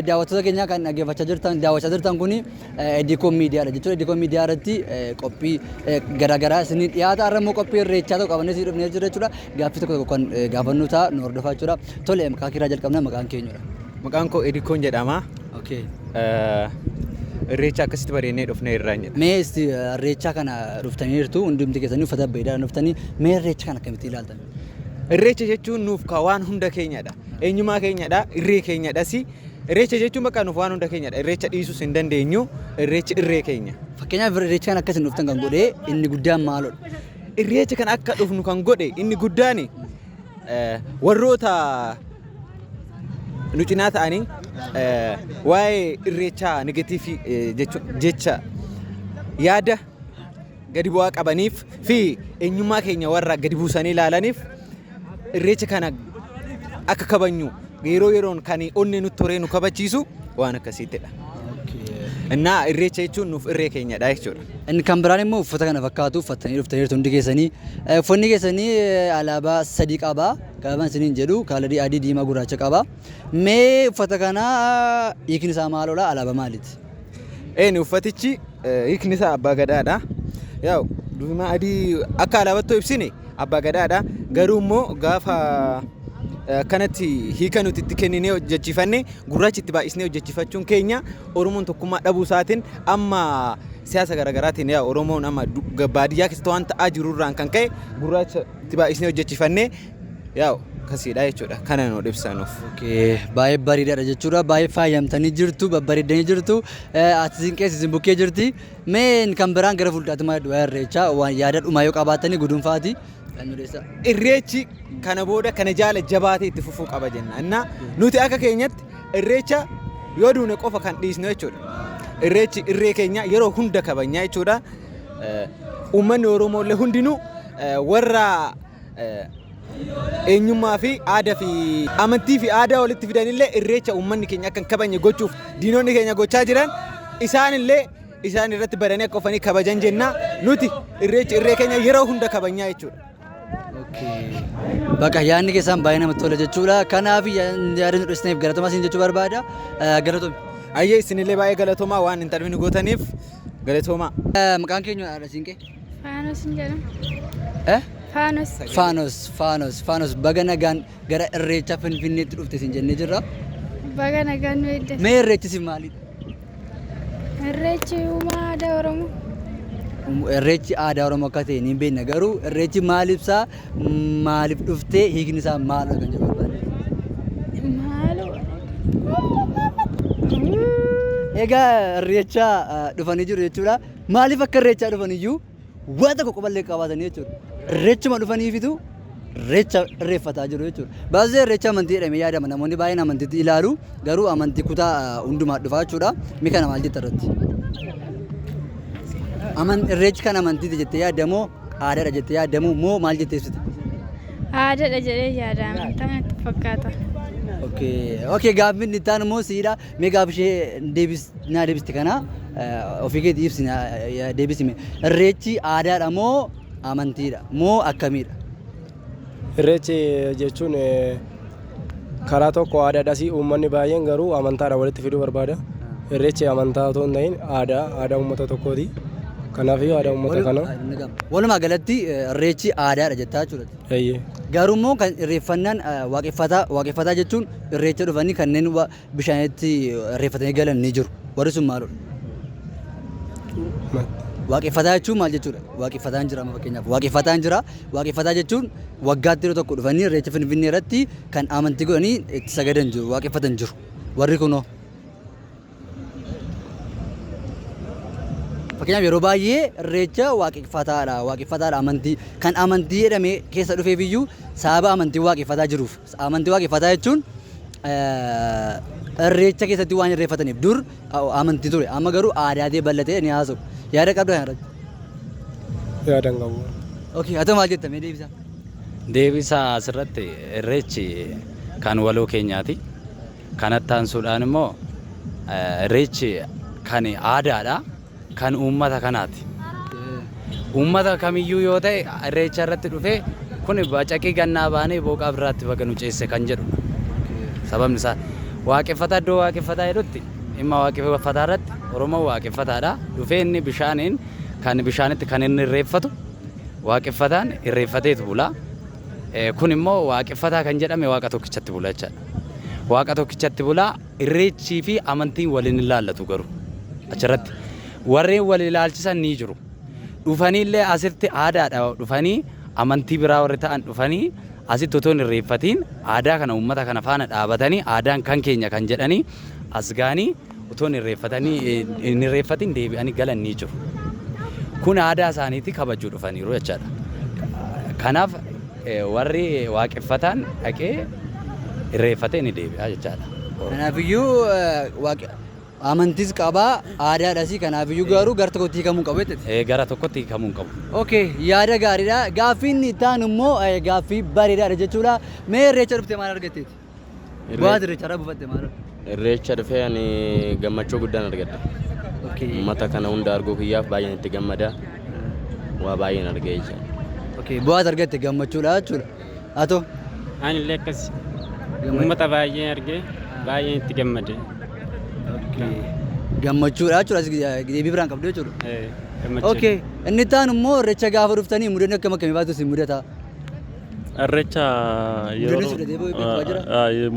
daawwattoota keenya kan daawwachaa jirtan kun Edikoo miidiyaadha jechuudha. Edikoo miidiyaa irratti qophii garaagaraa isinii dhiyaata. Har'a immoo qophii irreechaa tokko qabannee isin dhufnee jirra jechuudha. Gaaffii tokko kan gaafannu ta'a nu hordofaa jechuudha. Tole maqaa kiraa jalqabna maqaan keenyudha. Maqaan koo Edikoon jedhama. Okay. Irreecha akkasitti bareennee dhufnee irraan jedha. Mee isti irreecha kana dhuftaniirtu hundumti keessanii uffata bareedaa dhuftanii mee irreecha kana akkamitti ilaaltan? Irreecha jechuun nuuf waan hunda keenyadha. Eenyummaa keenyadha, irree keenyadhas. Irreecha jechuun bakka nuuf waan hunda keenyadha. Irreecha dhiisuus hin dandeenyu. Irreechi irree keenya. Fakkeenyaaf irreecha kana akkasiin dhuftan kan godhe inni guddaan maalodha? Irreecha kana akka dhufnu kan godhe inni guddaan warroota nu cinaa ta'anii waa'ee irreechaa negatiivii jecha yaada gadi bu'aa qabaniif fi eenyummaa keenya warra gadi buusanii ilaalaniif irreecha kana akka kabajnu yeroo yeroon kan onnee nutti horee nu kabachiisu waan akkasiittidha. Innaa irreecha jechuun nuuf irree keenyadha jechuudha. Inni kan biraan immoo uffata kana fakkaatu uffatanii dhuftaniirtu hundi keessanii. Uffanni keessanii alaabaa sadii qaba. Qaban isiniin jedhu kaaladii adii diimaa gurraacha qaba. Mee uffata kana hiikni isaa maalodha? Alaabaa maaliiti? Uffatichi hiikni isaa abbaa gadaadha. Yaa diimaa adii akka alaabaatti ibsine abbaa gadaadha. Garuu immoo gaafa kanatti hiika nuti itti kenninee hojjechiifanne gurraacha itti baay'isnee hojjechiifachuun keenya Oromoon tokkummaa dhabuu isaatiin amma siyaasa garaagaraatiin yaa Oromoon amma baadiyyaa keessatti waan ta'aa jirurraan kan ka'e gurraacha itti baay'isnee hojjechiifannee yaa kasiidha jechuudha. Kana nu ibsanuuf. Baay'ee bareedaadha jechuudha. Baay'ee faayamtanii jirtu, babbareedanii jirtu. Ati keessa isin bukkee jirti. Mee kan biraan gara fuulduraatti maal irreechaa waan yaada dhumaa yoo qabaatanii gudunfaati. Irreechi kana booda kana jaala jabaatee itti fufuu qaba jenna. Innaa nuti akka keenyatti irreecha yoo duune qofa kan dhiisnu jechuudha. Irreechi irree keenya yeroo hunda kabajnaa jechuudha. Uummanni Oromoo illee hundinuu warra eenyummaa fi aadaa fi amantii fi aadaa walitti fidanillee irreecha uummanni keenya akka hin kabajne gochuuf diinonni keenya gochaa jiran isaan irratti badanii akka ofanii kabajan jenna. Nuti irreechi irree keenya yeroo hunda kabajnaa jechuudha. Bakka yaadni keessan baay'ee namatti tola jechuudha. Kanaaf yaada nu dhiyeessaniif galatoomaa isin jechuu barbaada. Galatoomi. Ayyee isinillee baay'ee galatoomaa waan intarviin gootaniif galatoomaa. Maqaan keenya siin kee? Faanos hin jedhamu. Faanos baga nagaan gara irreecha Finfinneetti dhufte isin jennee jirra. Baga nagaan nu eedda. Mee irreechi si maalidha? Irreechi uumaa aadaa Oromoo. Irreechi aadaa Oromoo akka ta'e ni beekna garuu irreechi maal ibsaa maaliif dhuftee hiikni isaa maalidha kan jedhu barbaade. Egaa irreecha dhufanii jiru jechuudha. Maaliif akka irreechaa dhufan iyyuu waan tokko qoballee qabaatanii jechuudha. Irreechuma dhufaniifitu irreecha irreeffataa jiru jechuudha. Baay'ee irreecha amantii jedhamee yaadama. Namoonni baay'een amantiitti ilaalu garuu amantii kutaa hundumaa dhufa jechuudha. Mee kana maal jetta irratti? Irreechi kan amantiiti jettee yaadamoo aadaadha jettee yaadamoo moo maal jettee ibsite? Aadaadha jedhee yaada amantaa natti fakkaata. Okay, gaaffii inni itti aanu immoo siidha. Mee gaaffii ishee naa deebiste kana ofii keetii ibsi deebisime. Irreechi aadaadha moo amantiidha moo akkamiidha? Irreechi jechuun karaa tokko aadaadhas uummanni baay'een garuu amantaadha walitti fiduu barbaada. Irreechi amantaa otoo hin ta'in aadaa uummata tokkooti. Kanaaf aadaa uummata kana. Walumaa galatti irreechi aadaadha jettaa jechuudha. Garuu immoo kan irreeffannaan waaqeffataa jechuun irreecha dhufanii kanneen bishaanitti irreeffatanii galan ni jiru. Warri sun maalodha? Waaqeffataa jechuun maal jechuudha? Waaqeffataan jira fakkeenyaaf. Waaqeffataan jira. Waaqeffataa jechuun waggaatti yeroo tokko dhufanii irreecha Finfinnee irratti kan amantii godhanii itti sagadan jiru. Waaqeffatan jiru. Warri kunoo. Fakkeenyaaf yeroo baay'ee irreecha waaqeffataadha amantii kan amantii jedhamee keessa dhufeef iyyuu sababa amantii waaqeffataa jiruuf amantii waaqeffataa jechuun irreecha keessatti waan irreeffataniif dur amantii ture amma garuu aadaatee bal'atee ni haasa'u yaada qabdu kan irratti. Yaada hin qabu. Ati maal jetta mee deebisaa? Deebisaa asirratti irreechi kan waloo keenyaati. Kanatti aansuudhaan immoo irreechi kan aadaadha. Kan uummata kanaati. Uummata kamiyyuu yoo ta'e irreecha irratti dhufee kun bacaqii gannaa baanee booqaa biraatti baga nu ceesse kan jedhu. Sababni isaa waaqeffataa iddoo waaqeffataa jedhutti dhimma waaqeffataa irratti Oromoo waaqeffataadha. Dhufee inni bishaaniin kan bishaanitti kan inni irreeffatu waaqeffataan irreeffateetu bula. Kun immoo waaqeffataa kan jedhame waaqa tokkichatti bula jechaadha. Waaqa tokkichatti bula. Irreechii fi amantiin waliin ilaallatu garuu achirratti warreen wal ilaalchisan ni jiru. Dhufanii illee asitti aadaadha dhufanii amantii biraa warri ta'an dhufanii asitti otoo hin irreeffatiin aadaa kana uummata kana faana dhaabatanii aadaan kan keenya kan jedhanii as gaanii otoo hin irreeffatiin deebi'anii galan ni jiru. Kun aadaa isaaniitti kabajuu dhufaniiru jechaadha. Kanaaf warri waaqeffataan dhaqee irreeffatee ni deebi'a jechaadha. Kanaafiyyuu amantis qabaa aadaadhas kanaafiyyuu garuu gara tokkotti hiikamuu qabu jechuudha. Gara tokkotti hiikamuu qabu. Okay, yaada gaariidha. Gaaffiin ta'an immoo gaaffii bareedaadha jechuudha. Mee irreecha dhuftee maal argatteeti? Bu'aa irreecha irraa buufatte maal? Irreecha dhufee ani gammachuu guddaan argadha. Uummata kana hunda arguu kiyyaaf baay'een itti gammada. Waa baay'een argee jira. Okay, bu'aa argatte gammachuudha jechuudha. Atoo? Ani illee akkas uummata baay'ee argee baay'een itti gammade. Gammachuudha jechuudha. Deebii biraan qabdu jechuudha. Okay, inni ta'an immoo irreecha gaafa dhuftanii mudannoo akkam akkamii baatu isin mudata? Irreecha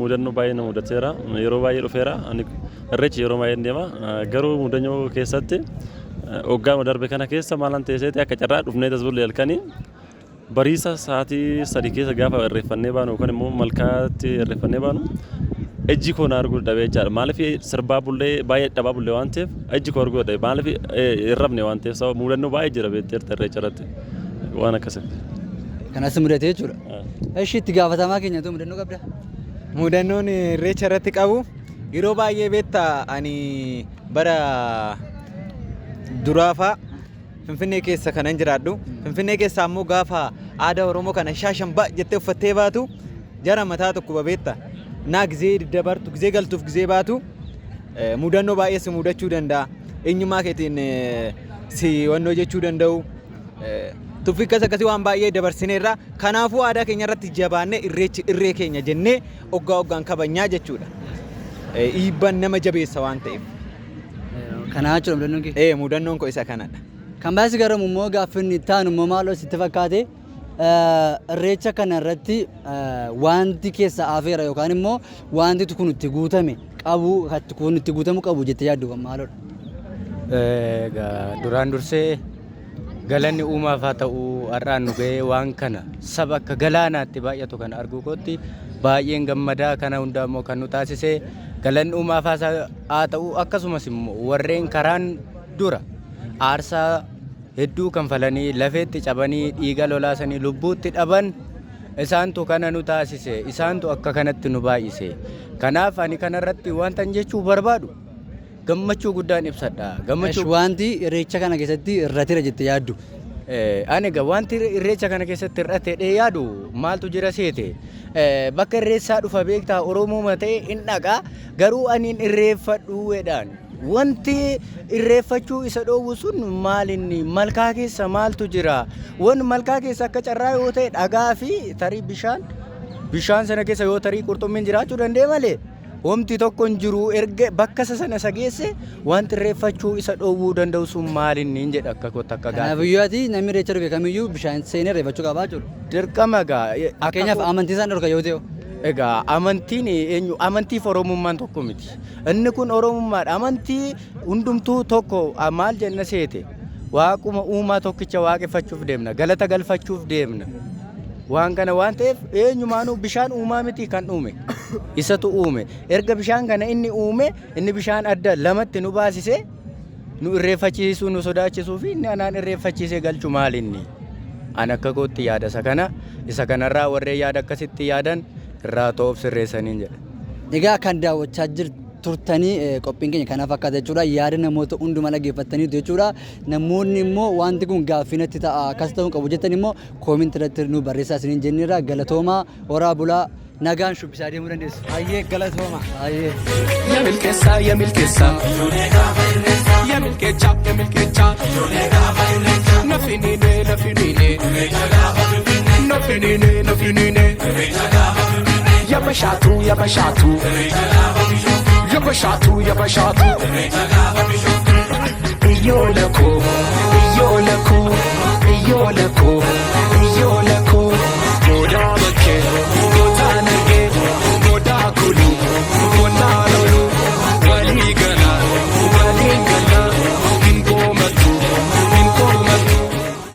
mudannoo baay'ee na mudateera. Yeroo baay'ee dhufeera. Irreechi yeroo baay'ee deema. Garuu mudannoo keessatti hoggaa darbe kana keessa maalan teesseeti akka carraa dhufnee tasbullee halkanii bariisa sa'aatii 3 keessa gaafa irreeffannee baanu yookaan immoo malkaatti irreeffannee baanu ejji koo na arguu dhabee jechaadha. Maaliif sirbaa bullee baay'ee dhabaa bullee waan ta'eef ejji koo arguu dhabe. Maaliif irrabne waan ta'eef sababa mudannoo baay'ee jira beekteerta irreecha irratti waan akkasii. Kanas mudate jechuudha. Eshi itti gaafatamaa keenyatu mudannoo qabda? Mudannoon irreecha irratti qabu yeroo baay'ee beektaa ani bara duraafa Finfinnee keessa kanan jiraadhu. Finfinnee keessa ammoo gaafa aadaa Oromoo kana shaashambaa jettee uffattee baatu jara mataa tokko babeetta. Naa gizee dabartu gizee galtuuf gizee baatu mudannoo baay'ee si mudachuu danda'a. Eenyummaa keetiin si wannoo jechuu danda'u. Tuffii akkasii waan baay'ee dabarsineerra. Kanaafuu aadaa keenya irratti jabaannee irree keenya jennee hoggaan kabajnaa jechuudha. Dhiibbaan nama jabeessa waan ta'eef. Kanaa jechuudha mudannoon kee? Mudannoon koo isa kanadha. Kan baay'ee garamu immoo gaaffiin ta'an immoo maaloo sitti fakkaate irreecha kana irratti wanti keessa afeera yookaan immoo wanti kun itti guutame qabu kun itti guutamu qabu jettee yaaddu kan maaloodha? Duraan dursee galanni uumaaf haa ta'u har'aan nu ga'ee waan kana saba akka galaanaatti baay'atu kan arguu kootti baay'een gammadaa kana hundaa immoo kan nu taasise galanni uumaaf haa ta'u akkasumas immoo warreen karaan dura aarsaa hedduu kanfalanii lafeetti cabanii dhiiga lolaasanii lubbuutti dhaban isaantu kana nu taasise isaantu akka kanatti nu baay'ise. Kanaaf ani kanarratti wanta jechuu barbaadu gammachuu guddaan ibsadha. Gammachuu wanti irreecha kana keessatti irrateera jettee yaaddu? Ani wanti irreecha kana keessatti irratee yaadu maaltu jira seete bakka irreessaa dhufa beektaa Oromoo ta'e hin dhaqa garuu ani irreeffadhu wedhaan wanti irreeffachuu isa dhoowwu sun maalinni malkaa keessa maaltu jira wan malkaa keessa akka carraa yoo ta'e dhagaa fi tarii bishaan sana keessa yoo tarii qurxummiin jiraachuu danda'e malee wamti tokko hin jiru erga bakka sana geesse wanti irreeffachuu isa dhoowwuu danda'u sun maalinni hin jedha akka kotta akka gaafii. Kanaafuu ati namni irreecha dhufe kamiyyuu bishaan seenee irreeffachuu qabaa jiru. Dirqama gaa. Fakkeenyaaf amantii isaan dhorka yoo ta'u. Egaa amantiin eenyu amantiif oromummaan tokko miti. Inni kun oromummaadha. Amantii hundumtuu tokko maal jenna seete waaquma uumaa tokkicha waaqeffachuuf deemna galata galfachuuf deemna. Waan kana waan ta'eef eenyumaanuu bishaan uumaa miti kan uume isatu uume erga bishaan kana inni uume inni bishaan adda lamatti nu baasise nu irreeffachiisuu nu sodaachisuu fi inni anaan irreeffachiisee galchu maalinni an akka kootti yaada isa kanarraa warreen yaada akkasitti yaadan irraa ta'uuf sirreessaniin jedha. Egaa kan daawwachaa turtanii qophiin keenya kanaaf fakkaata jechuudha. Yaada namoota hundumaa dhaggeeffatanii jechuudha. Namoonni immoo wanti kun gaaffiinatti ta'a akkas ta'uu qabu jettan immoo koominti irratti nu barreessaa isiniin jenneerra galatoomaa horaa bulaa nagaan shubbisaa deemuu dandeessu. Ayyee galatooma. Ayyee. Yamilkeessa yamilkeessa yamilkeecha nafinine yabashatu bashatu ya bashatu. Iyo lako